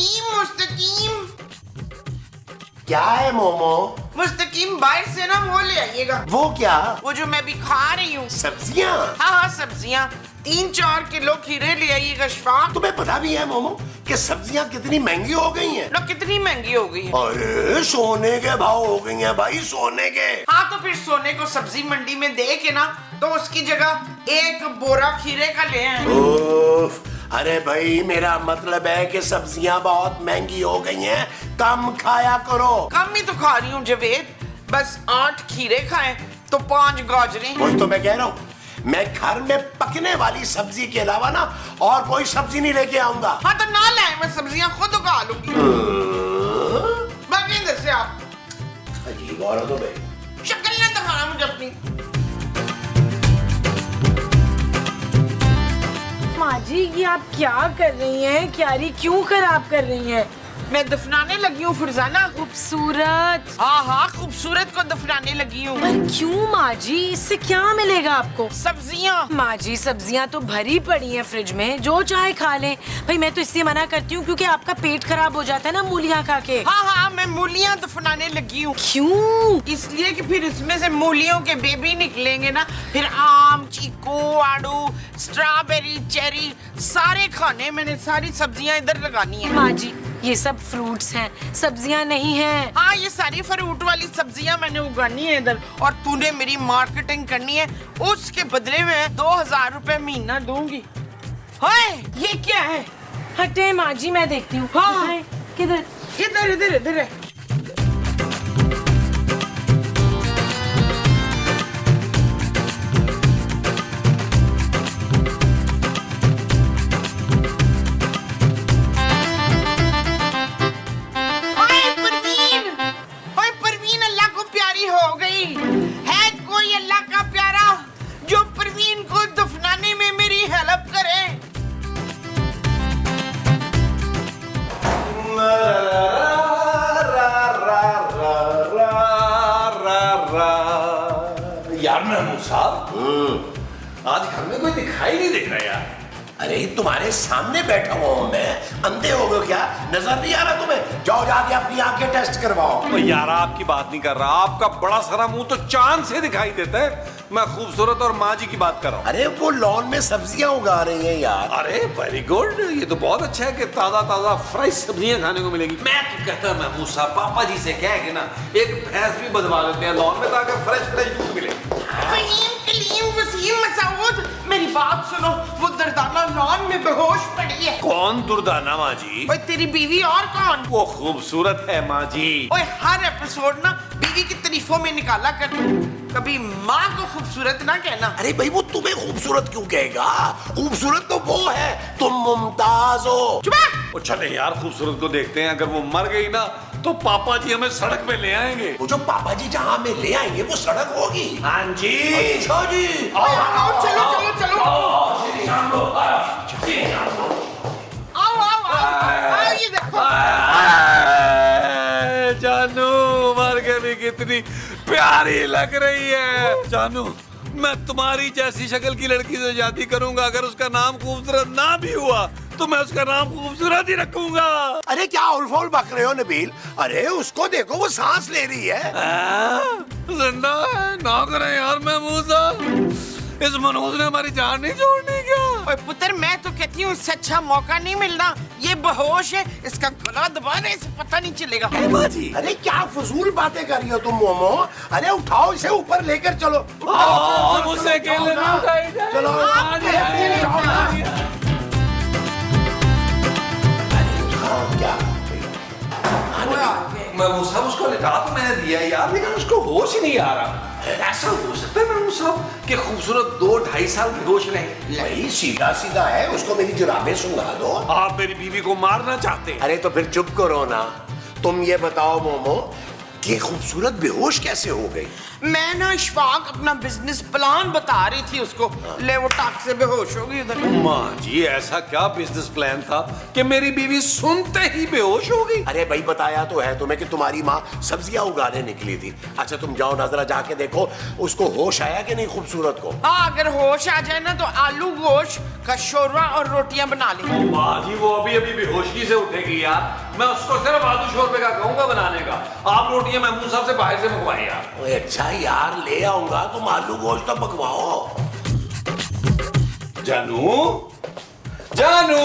मुस्तकीम मुस्तकीम। क्या है मोमो? मुस्तकीम बाहर से ना वो ले आइएगा। वो क्या? वो जो मैं भी खा रही हूँ। सब्जियाँ? हाँ सब्जियाँ 3-4 किलो खीरे ले आइएगा शफाक। तुम्हें पता भी है मोमो कि सब्जियाँ कितनी महंगी हो गई हैं? लो कितनी महंगी हो गई है। अरे सोने के भाव हो गई हैं भाई, सोने के। हाँ तो फिर सोने को सब्जी मंडी में दे के ना तो उसकी जगह एक बोरा खीरे का ले आए। उफ, अरे भाई मेरा मतलब है कि सब्जियां बहुत महंगी हो गई हैं, कम खाया करो। कम ही तो खा रही हूँ जवेद, बस 8 खीरे खाए तो 5 गाजरें। वही तो मैं कह रहा हूँ, मैं घर में पकने वाली सब्जी के अलावा ना और कोई सब्जी नहीं लेके आऊंगा। हाँ तो ना लाए, मैं सब्जियां खुद उगा लूंगी। बाकी इधर से आप अजीब औरत हो भाई। शक्ल ने दिखाना मुझे अपनी। माँ जी ये आप क्या कर रही हैं? क्यारी क्यों खराब कर रही हैं? मैं दफनाने लगी हूँ फरजाना। खूबसूरत। हाँ खूबसूरत को दफनाने लगी हूँ। पर क्यों माँ जी? इससे क्या मिलेगा आपको? सब्जियाँ। माँ जी सब्जियाँ तो भरी पड़ी हैं फ्रिज में, जो चाहे खा लें। भाई मैं तो इसलिए मना करती हूँ क्योंकि आपका पेट खराब हो जाता है ना मूलियाँ खा के। हाँ मैं मूलियाँ दफनाने लगी हूँ। क्यों? इसलिए कि फिर इसमें से मूलियों के बेबी निकलेंगे ना, फिर आम, चीकू, आड़ू, स्ट्रॉबेरी, चेरी सारे खाने। मैंने सारी सब्जियाँ इधर लगानी है। माँ जी ये सब फ्रूट्स हैं, सब्जियां नहीं हैं। हाँ ये सारी फ्रूट वाली सब्जियां मैंने उगानी है इधर, और तूने मेरी मार्केटिंग करनी है, उसके बदले में 2000 रुपए महीना दूंगी। हाय ये क्या है? हटे माँ जी मैं देखती हूँ। हाँ। किधर? इधर इधर इधर है। यार महमूद साहब, आज घर में कोई दिखाई नहीं दे रहा यार। अरे तुम्हारे सामने बैठा हुआ हूं मैं, अंधे हो गए क्या? नजर नहीं आ रहा तुम्हें? जाओ जाके अपनी आंखें टेस्ट करवाओ। यार आपकी बात नहीं कर रहा, आपका बड़ा सारा मुंह तो चांद से दिखाई देता है। मैं खूबसूरत और माँ जी की बात कर रहा हूँ। अरे वो लॉन में सब्जियां उगा रही हैं यार। अरे वेरी गुड, ये तो बहुत अच्छा है कि ताजा ताजा फ्रेश सब्जियां खाने को मिलेगी। मैं तो कहता हूँ महमूद साहब, पापा जी से कह के ना एक भैंस भी बंधवा लेते हैं लॉन में, ताकि फ्रेश दूध मिले। फहीम, कलीम, वसीम, मसूद, मेरी बात सुनो। वो दर्दाना लॉन में बेहोश पड़ी है। कौन दुर्दाना माँ जी? ओए तेरी बीवी और कौन? वो खूबसूरत है माँ जी। ओए हर एपिसोड ना बीवी की तारीफों में निकाला कर तू, कभी माँ को खूबसूरत ना कहना। अरे भाई वो तुम्हें खूबसूरत क्यों कहेगा? खूबसूरत तो वो है, तुम मुमताज हो। चुप! वो चले यार खूबसूरत को देखते हैं, अगर वो मर गई ना तो पापा जी हमें सड़क पे ले आएंगे। वो जो पापा जी जहाँ में ले आएंगे वो सड़क होगी। हाँ जी। अच्छा जी। आओ चलो चलो चलो। आओ ये देखो। जानू मर के भी कितनी प्यारी लग रही है। जानू मैं तुम्हारी जैसी शक्ल की लड़की से शादी करूंगा, अगर उसका नाम खूबसूरत ना भी हुआ तो मैं उसका नाम खूबसूरत ही रखूंगा। अरे क्या उलफोल बक रहे हो नबील? अरे उसको देखो, वो सांस ले रही है। जिंदा है ना करें यार महमूद साहब, इस मनोज ने हमारी जान नहीं छोड़नी क्या? ओए पुत्र मैं तो कहती हूँ इससे अच्छा मौका नहीं मिलना। ये बेहोश है, इसका गला दबाने से पता नहीं चलेगा। बाजी अरे क्या फजूल बातें कर रही हो तुम मोमो? अरे उठाओ इसे, ऊपर लेकर चलो। मुझसे अकेले नहीं उठाई जाए। चलो क्या? महमूद साहब उसको लिटा तो मैंने दिया यार, लेकिन उसको होश ही नहीं आ रहा। ऐसा हो सकता है महमूद साहब कि खूबसूरत 2-2.5 साल बेहोश रहे? भाई सीधा सीधा है, उसको मेरी जुराबें सुंघा दो। आप मेरी बीवी को मारना चाहते हैं? अरे तो फिर चुप करो ना। तुम ये बताओ मोमो, ये खूबसूरत बेहोश कैसे हो गई? मैं ना इशफाक अपना बिजनेस प्लान बता रही थी उसको, ले वो टाक से बेहोश हो गई उधर। माँ जी ऐसा क्या बिजनेस प्लान था कि मेरी बीवी सुनते ही बेहोश हो गई? अरे भाई बताया तो है तुम्हें कि तुम्हारी माँ सब्जियां उगाने निकली थी। अच्छा तुम जाओ ना जरा जाके देखो उसको होश आया कि नहीं खूबसूरत को। हाँ अगर होश आ जाए ना तो आलू गोश्त का शोरवा और रोटियां बना ले। माँ जी वो अभी अभी बेहोशी से उठेगी यार, मैं उसको सिर्फ आलू शोरबे का कहूंगा बनाने का, आप रोटियां महमूद साहब से बाहर से मंगवाई यार। ओए अच्छा यार ले आऊंगा, तुम आलू गोश्त तो पकवाओ। जानू जानू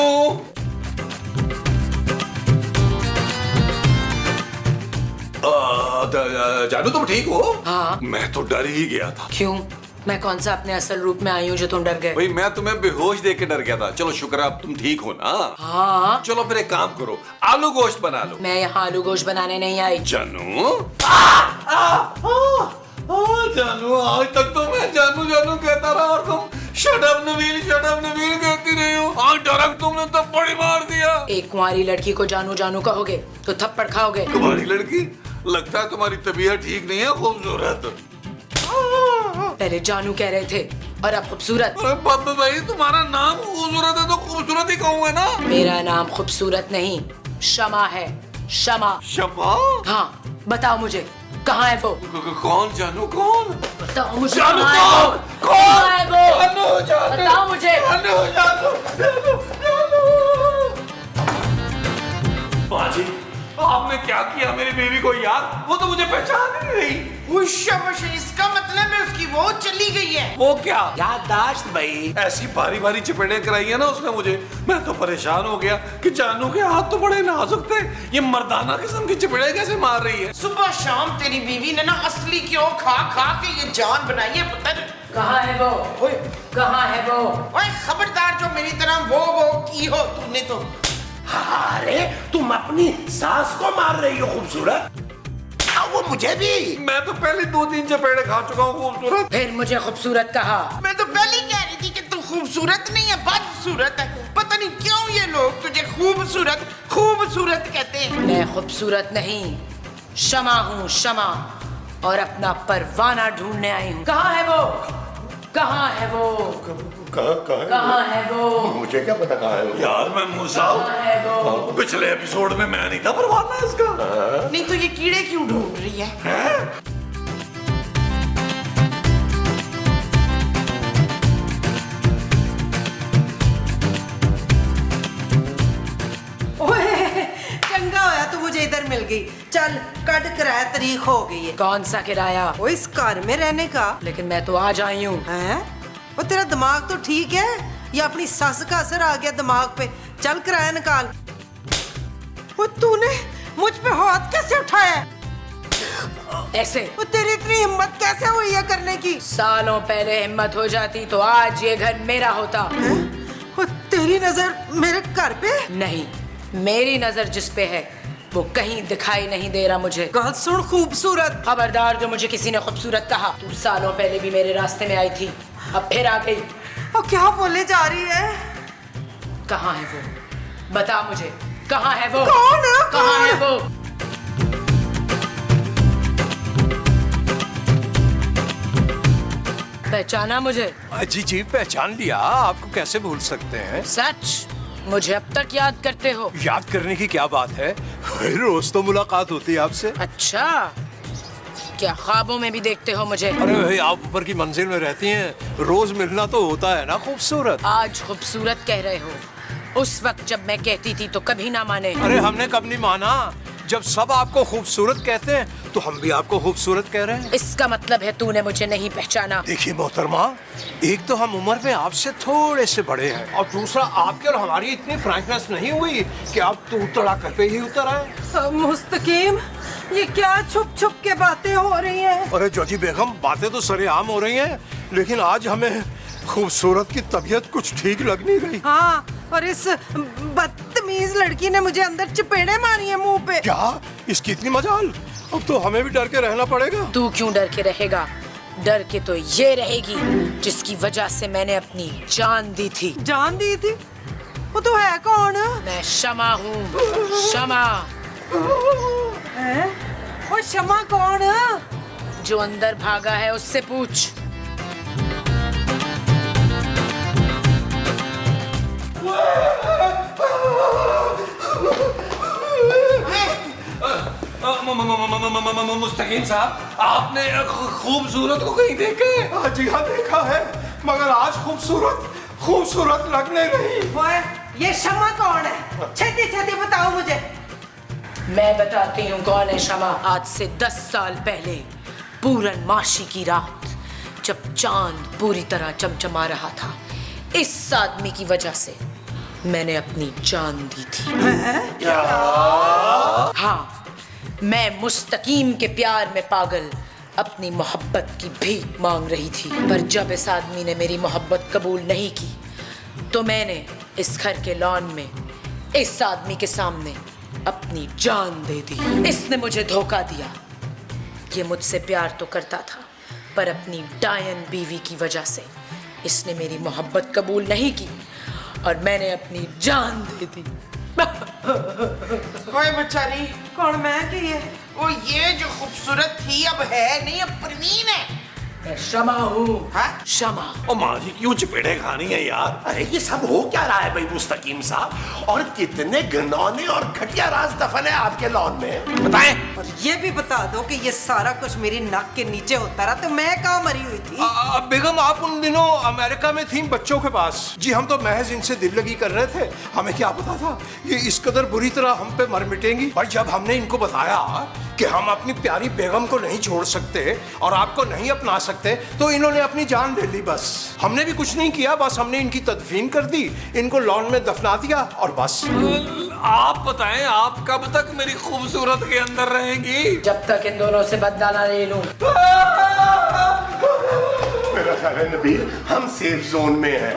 जानू तुम ठीक हो? हाँ। मैं तो डर ही गया था। क्यों? मैं कौन सा अपने असल रूप में आई हूँ जो तुम डर गए? भाई मैं तुम्हें बेहोश देख के डर गया था। चलो शुक्र है अब तुम ठीक हो ना। हाँ। चलो फिर एक काम करो, आलू गोश्त बना लो। मैं यहाँ आलू गोश्त बनाने नहीं आई। जानू जानू आज तक तो मैं जानू जानू कहता रहा और तुम शट अप नवीन कहती रही हो। आज डायरेक्ट तुमने थप्पड़ ही मार दिया। एक कुंवारी लड़की को जानू जानू कहोगे तो थप्पड़ खाओगे। तुम्हारी लड़की, लगता है तुम्हारी तबीयत ठीक नहीं है खूबसूरत। पहले जानू कह रहे थे और अब खूबसूरत। अरे बाबा भाई तुम्हारा नाम खूबसूरत है तो खूबसूरत ही कहूंगा ना। मेरा नाम खूबसूरत नहीं शमा है, शमा। शमा? हाँ बताओ मुझे कहाँ है वो? कौन जानू कौन? बताओ मुझे जानू कहाँ है वो? कौन? कहाँ है वो? जानू जानू बताओ मुझे। जानू जानू जानू जानू। माँ जी आपने क्या किया मेरी बीवी को यार, वो तो मुझे पहचान ही नहीं रही। शाबाश, इसका मतलब है उसकी वो चली गई है। वो क्या? याददाश्त भाई। ऐसी भारी भारी चपेटें कराई है ना उसने मुझे, मैं तो परेशान हो गया कि जानू के हाथ तो बड़े नाजुक थे, ये मर्दाना किस्म की चपेटें कैसे मार रही है। सुबह शाम तेरी बीवी ने ना असली क्यों खा खा के ये जान बनाई है पुत्र। कहाँ है वो? कहाँ है वो? ओए खबरदार जो मेरी तरह वो की हो तूने तो। अरे तुम अपनी सास को मार रही हो खूबसूरत? वो मुझे भी। मैं तो पहले 2-3 चपेड़े खा चुका हूँ खूबसूरत। फिर मुझे खूबसूरत कहा। मैं तो पहले ही कह रही थी कि तू खूबसूरत नहीं है, बदसूरत है। पता नहीं क्यों ये लोग तुझे खूबसूरत कहते हैं। मैं खूबसूरत नहीं शमा हूँ, शमा, और अपना परवाना ढूंढने आई हूँ। कहाँ है वो? कहाँ है वो? कहाँ है वो? मुझे क्या पता कहाँ है वो? यार मैं मूसा कहाँ है वो? पिछले एपिसोड में मैं नहीं था परवाना इसका। नहीं तो ये कीड़े क्यों ढूंढ रही है? चंगा होया तू मुझे इधर मिल गई। चल कट किराया तारीख हो गई है। कौन सा किराया? वो इस घर में रहने का। लेकिन मैं तो आज आई हूँ। हैं? वो तेरा दिमाग तो ठीक है या अपनी सस का असर आ गया दिमाग पे? चल किराया निकाल। वो तूने मुझ पे हाथ कैसे उठाया? ऐसे? वो तेरी इतनी हिम्मत कैसे हुई है करने की? सालों पहले हिम्मत हो जाती तो आज ये घर मेरा होता। वो तेरी नजर मेरे घर पे? नहीं, मेरी नजर जिस पे है वो कहीं दिखाई नहीं दे रहा मुझे। गल सुन खूबसूरत। खबरदार जो मुझे किसी ने खूबसूरत कहा। तू सालों पहले भी मेरे रास्ते में आई थी, अब फिर आ गई। और क्या बोले जा रही है? कहाँ है वो? बता मुझे कहाँ है वो? कौन है? कहाँ है वो? पहचाना मुझे? जी जी पहचान लिया, आपको कैसे भूल सकते हैं। सच? मुझे अब तक याद करते हो? याद करने की क्या बात है, रोज तो मुलाकात होती है आपसे। अच्छा, क्या ख्वाबों में भी देखते हो मुझे? अरे भाई आप ऊपर की मंजिल में रहती हैं, रोज मिलना तो होता है ना खूबसूरत। आज खूबसूरत कह रहे हो, उस वक्त जब मैं कहती थी तो कभी ना माने। अरे हमने कब नहीं माना, जब सब आपको खूबसूरत कहते हैं तो हम भी आपको खूबसूरत कह रहे हैं। इसका मतलब है तूने मुझे नहीं पहचाना। देखिए मोहतरमा, एक तो हम उम्र में आपसे थोड़े से बड़े हैं और दूसरा आपके और हमारी इतनी फ्रैंकनेस नहीं हुई कि आप तू तड़ा कर पे ही उतर आए। मुस्तकीम, ये क्या छुप छुप के बातें हो रही हैं? अरे जोजी बेगम, बातें तो सरेआम हो रही हैं, लेकिन आज हमें खूबसूरत की तबीयत कुछ ठीक लग नहीं रही। हाँ, और इस बदतमीज लड़की ने मुझे अंदर चपेड़े मारी है मुंह पे। क्या इसकी इतनी मजाल? अब तो हमें भी डर के रहना पड़ेगा। तू क्यों डर के रहेगा? डर के तो ये रहेगी जिसकी वजह से मैंने अपनी जान दी थी। जान दी थी? वो तो है कौन? मैं शमा हूँ, शमा। है? वो शमा कौन? जो अंदर भागा है उससे पूछ। मुस्तकीम साहब, आपने खूबसूरत को कहीं देखा है? हाँ जी हाँ, देखा है, मगर आज खूबसूरत लगने नहीं। ओए, ये शमा कौन है? छेती छेती बताओ मुझे। मैं बताती हूँ कौन है शमा। आज से 10 साल पहले पूर्णमासी की रात, जब चांद पूरी तरह चमचमा रहा था, इस आदमी की वजह से मैंने अपनी जान दी थी। हाँ, मैं मुस्तकीम के प्यार में पागल अपनी मोहब्बत की भीख मांग रही थी, पर जब इस आदमी ने मेरी मोहब्बत कबूल नहीं की तो मैंने इस घर के लॉन में इस आदमी के सामने अपनी जान दे दी। इसने मुझे धोखा दिया। ये मुझसे प्यार तो करता था, पर अपनी डायन बीवी की वजह से इसने मेरी मोहब्बत कबूल नहीं की और मैंने अपनी जान दे दी। ओए बेचारी, कौन? मैं की है? वो ये जो खूबसूरत थी अब है नहीं, अब परवीन है। मैं शमा हूँ। हाँ? शमा। ओ माँ जी, क्यों चपेड़े खानी है यार? अरे ये सब हो क्या रहा है भाई मुस्तकीम साहब? और कितने घिनौने और घटिया राज दफन है आपके लॉन में, बताएं। और ये भी बता दो कि ये सारा कुछ मेरी नाक के नीचे होता रहा तो मैं कहाँ मरी हुई थी? बेगम, आप उन दिनों अमेरिका में थी बच्चों के पास। जी, हम तो महज इनसे दिल लगी कर रहे थे। हमें क्या पता था ये इस कदर बुरी तरह हम पे मर मिटेंगी। पर जब हमने इनको बताया कि हम अपनी प्यारी बेगम को नहीं छोड़ सकते और आपको नहीं अपना सकते, तो इन्होंने अपनी जान ले ली। बस हमने भी कुछ नहीं किया, बस हमने इनकी तदफीन कर दी, इनको लॉन में दफना दिया और बस। आप बताएं, आप कब तक मेरी खूबसूरत के अंदर रहेंगी? जब तक इन दोनों से बदला ना ले लूं। मेरा ख्याल है नबील, हम सेफ जोन में हैं।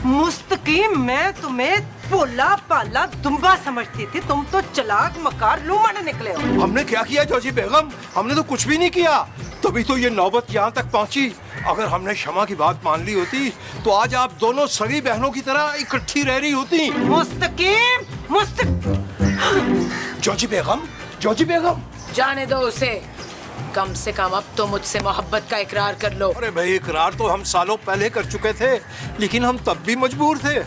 मुस्तकीम, मैं तुम्हें भोला पाला दुम्बा समझती थी, तुम तो चालाक मकार लूमड़ निकले हो। हमने क्या किया जॉजी बेगम? हमने तो कुछ भी नहीं किया, तभी तो ये नौबत यहाँ तक पहुँची। अगर हमने शमा की बात मान ली होती तो आज आप दोनों सगी बहनों की तरह इकट्ठी रह रही होती। मुस्तकीम, जॉजी बेगम, जाने दो उसे। कम से कम अब तो मुझसे मोहब्बत का इकरार कर लो। अरे भाई, इकरार तो हम सालों पहले कर चुके थे, लेकिन हम तब भी मजबूर थे,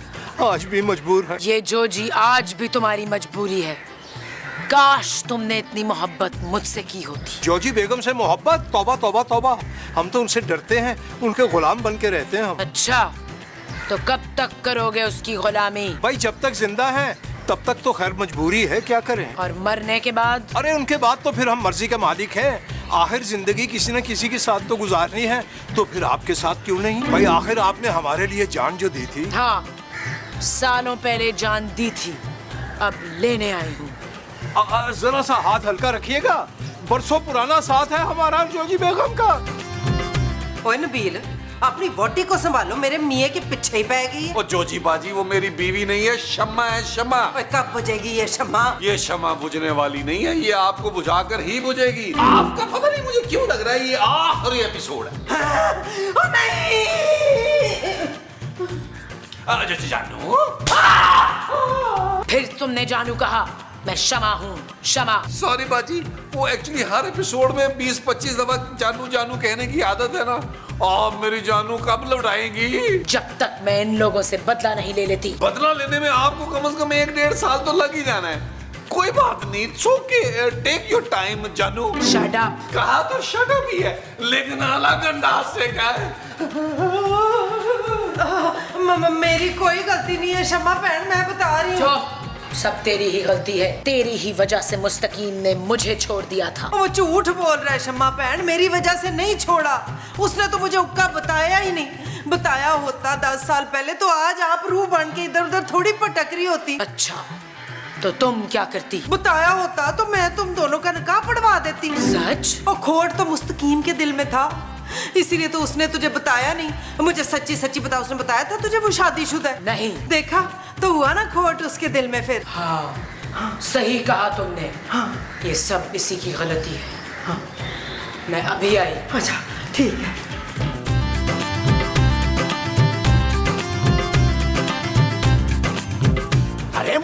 आज भी मजबूर हैं। ये जोजी आज भी तुम्हारी मजबूरी है। काश तुमने इतनी मोहब्बत मुझसे की होती। जॉजी बेगम से मोहब्बत? तौबा तौबा तौबा, हम तो उनसे डरते हैं, उनके गुलाम बन के रहते हैं हम। अच्छा, तो कब तक करोगे उसकी गुलामी? भाई, जब तक जिंदा हैं तब तक तो खैर मजबूरी है, क्या करें। और मरने के बाद? अरे उनके बाद तो फिर हम मर्जी के मालिक हैं। आखिर जिंदगी किसी न किसी के साथ तो गुजारनी है, तो फिर आपके साथ क्यों नहीं? भाई, आखिर आपने हमारे लिए जान जो दी थी। हाँ, सालों पहले जान दी थी, अब लेने आई हूँ। जरा सा हाथ हल्का रखिएगा, बरसों पुराना साथ है हमारा जॉजी बेगम का। ओए नबील, अपनी वोटी को संभालो, मेरे मियाँ के पीछे ही पै गई है। ओ जोजी बाजी, वो मेरी बीवी नहीं है, शम्मा है, शम्मा। ओए, कब बुझेगी ये शमा? ये शम्मा बुझने वाली नहीं है, ये आपको बुझाकर ही बुझेगी। आपका पता नहीं मुझे क्यों लग रहा है ये आखिरी एपिसोड है। ओ नहीं! जोजी जानू, फिर तुमने जानू कहा। मैं शमा हूँ, शमा। सॉरी बाजी, वो एक्चुअली हर एपिसोड में 20-25 दफा जानू जानू कहने की आदत है ना। आप मेरी जानू कब लौटाएंगी? जब तक मैं इन लोगों से बदला नहीं ले लेती। बदला लेने में आपको कम से कम 1-1.5 साल तो लग ही जाना है। कोई बात नहीं, it's okay, take your time जानू। Shut up. कहा तो शट अप ही है, लेकिन अलग अंदाज से कहा है। मेरी कोई गलती नहीं है शमा बहन, मैं बता रही हूँ। सब तेरी ही गलती है। तेरी ही वजह से मुस्तकीम ने मुझे छोड़ दिया था। वो झूठ बोल रहा है शम्मा बहन, मेरी वजह से नहीं छोड़ा। उसने तो मुझे उक्का बताया ही नहीं। बताया होता 10 साल पहले तो आज आप रूह बन के इधर उधर थोड़ी पटक रही होती। अच्छा, तो तुम क्या करती? बताया होता तो मैं तुम दोनों का निकाह पढ़वा देती। सच? और खोट तो मुस्तकीम के दिल में था, इसीलिए तो उसने तुझे बताया नहीं। मुझे सच्ची सच्ची बता, उसने बताया था तुझे वो शादीशुदा है? नहीं। देखा तो हुआ ना खोट उसके दिल में फिर। हाँ, सही कहा तुमने। हाँ। ये सब इसी की गलती है। हाँ। मैं अभी आई। अच्छा ठीक है।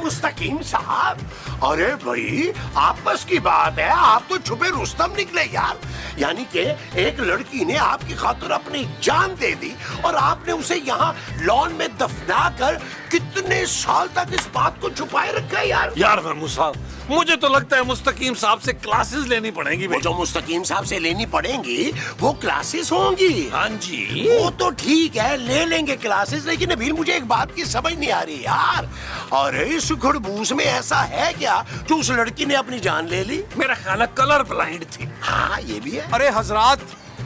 मुस्तकीम साहब, अरे भाई आपस की बात है, आप तो छुपे रुस्तम निकले यार। यानी कि एक लड़की ने आपकी खातिर अपनी जान दे दी और आपने उसे यहाँ लॉन में दफना कर कितने साल तक इस बात को छुपाए रखा है यार। यार वर्मू साहब, मुझे तो लगता है मुस्तकीम साहब से क्लासेस लेनी पड़ेंगी। वो जो मुस्तकीम साहब से लेनी पड़ेंगी वो क्लासेस होंगी। हाँ जी, वो तो ठीक है, ले लेंगे क्लासेस, लेकिन अभी मुझे एक बात की समझ नहीं आ रही यार। अरे इस खड़बूस में ऐसा है क्या जो उस लड़की ने अपनी जान ले ली? मेरा ख्याल है कलर ब्लाइंड थी। हाँ ये भी है। अरे हजरात,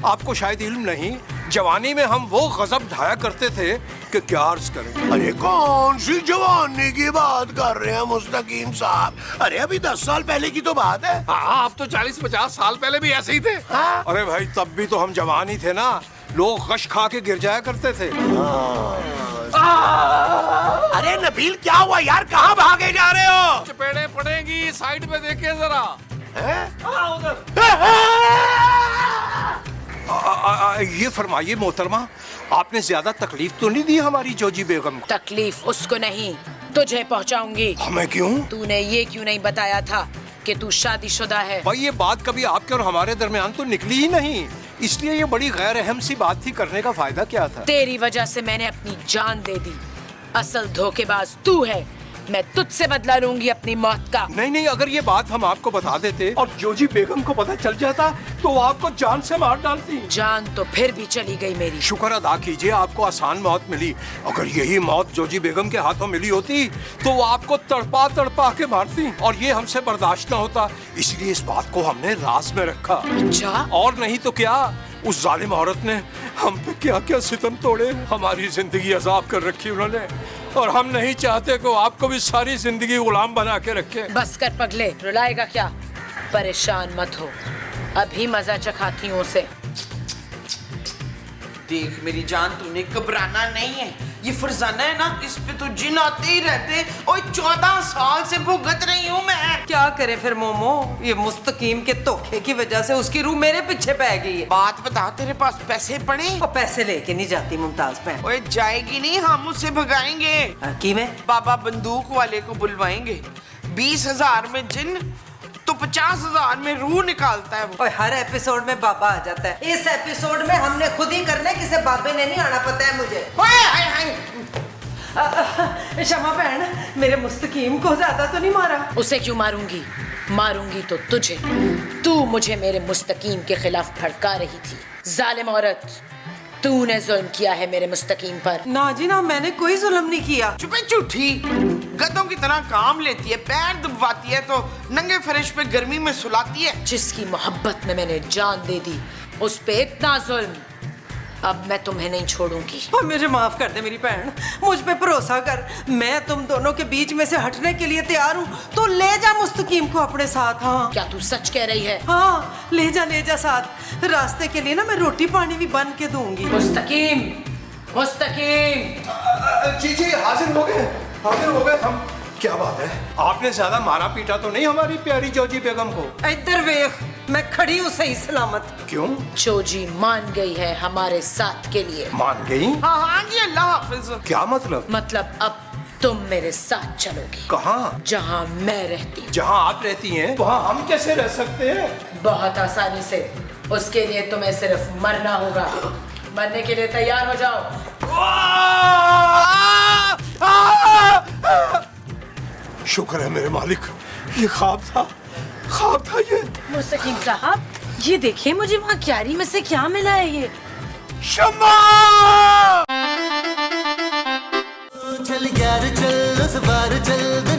आपको शायद इल्म नहीं, जवानी में हम वो गजब ढाया करते थे कि क्या अर्ज करें। अरे कौन सी जवानी की बात कर रहे हैं मुस्तकीम साहब? अरे अभी 10 साल पहले की तो बात है। हाँ, आप तो 40-50 साल पहले भी ऐसे ही थे। हाँ? अरे भाई तब भी तो हम जवान ही थे ना, लोग गश खा के गिर जाया करते थे। अरे नबील क्या हुआ यार, कहाँ भागे जा रहे हो? चपेड़े पड़ेंगी, साइड पे देखिए जरा। ये फरमाइए मोहतरमा, आपने ज्यादा तकलीफ तो नहीं दी हमारी जोजी बेगम को? तकलीफ उसको नहीं, तुझे पहुंचाऊंगी। हमें क्यों? तूने ये क्यों नहीं बताया था कि तू शादीशुदा है? भाई ये बात कभी आपके और हमारे दरमियान तो निकली ही नहीं, इसलिए ये बड़ी गैर अहम सी बात थी, करने का फायदा क्या था? तेरी वजह से मैंने अपनी जान दे दी। असल धोखेबाज तू है। मैं तुझसे बदला लूंगी अपनी मौत का। नहीं नहीं, अगर ये बात हम आपको बता देते और जोजी बेगम को पता चल जाता तो वो आपको जान से मार डालती। जान तो फिर भी चली गई मेरी। शुक्र अदा कीजिए आपको आसान मौत मिली, अगर यही मौत जोजी बेगम के हाथों मिली होती तो वो आपको तड़पा तड़पा के मारती और ये हमसे बर्दाश्त न होता, इसलिए इस बात को हमने राज में रखा। अच्छा? और नहीं तो क्या, उस जालिम औरत ने हम पे क्या क्या सितम तोड़े, हमारी जिंदगी अजाब कर रखी उन्होंने, और हम नहीं चाहते कि आपको भी सारी जिंदगी गुलाम बना के रखे। बस कर पगले, रुलाएगा क्या? परेशान मत हो, अभी मजा चखाती हूँ उसे। देख मेरी जान, तूने घबराना नहीं है। ये फरजाना है ना, इस पे तो जिन आते ही रहते। और 14 साल से भुगत रही हूँ मैं। क्या करे फिर मोमो, ये मुस्तकीम के धोखे की वजह से उसकी रूह मेरे पीछे पै गई है। बात बता, तेरे पास पैसे पड़े? और पैसे लेके नहीं जाती मुमताज बहन। ओए जाएगी नहीं, हम उसे भगाएंगे। की में बाबा बंदूक वाले को बुलवाएंगे। 20,000 में जिन तो 50,000 में रूह निकालता है वो। और हर एपिसोड में बाबा आ जाता है। इस एपिसोड में हमने खुद ही करना है, किसी बाबे ने नहीं आना, पता है मुझे। ओए, हाय, हाय। शमा बहन, मेरे मुस्तकीम को ज्यादा तो नहीं मारा? उसे क्यों मारूंगी? मारूंगी तो तुझे। तू मुझे मेरे मुस्तकीम के खिलाफ भड़का रही थी। जालिम औरत, तूने जुल्म किया है मेरे मुस्तकीम पर। ना जी ना, मैंने कोई जुल्म नहीं किया। चुपे झूठी, गधों की तरह काम लेती है, पैर दबाती है तो नंगे फर्श पे गर्मी में सुलाती है। जिसकी मोहब्बत में मैंने जान दे दी, उस पे इतना जुल्म। अब मैं तुम्हें नहीं छोड़ूंगी। और मुझे माफ कर दे मेरी बहन, मुझ पे भरोसा कर। मैं तुम दोनों के बीच में से हटने के लिए तैयार हूँ। तो ले जा मुस्तकीम को अपने साथ। हाँ क्या तू सच कह रही है? हाँ, ले जा साथ। रास्ते के लिए ना मैं रोटी पानी भी बन के दूंगी। मुस्तकीम, मुस्तकीम। जी हाजिर हो गए हम। क्या बात है, आपने ज्यादा मारा पीटा तो नहीं हमारी प्यारी जोजी बेगम को? इधर वेख, मैं खड़ी हूँ सही सलामत। क्यों? जोजी मान गई है हमारे साथ के लिए। मान गई? हाँ हाँ जी, अल्लाह हाफिज। क्या मतलब? मतलब अब तुम मेरे साथ चलोगी। कहाँ? जहाँ मैं रहती हूँ। जहाँ आप रहती हैं वहाँ हम कैसे रह सकते हैं? बहुत आसानी से। उसके लिए तुम्हें सिर्फ मरना होगा। मरने के लिए तैयार हो जाओ। शुक्र है मेरे मालिक, ये ख्वाब था ये। मुस्तकीम साहब, ये देखिए मुझे वहाँ क्यारी में से क्या मिला है ये। शम्मा! चल यार चल, उस बार चल।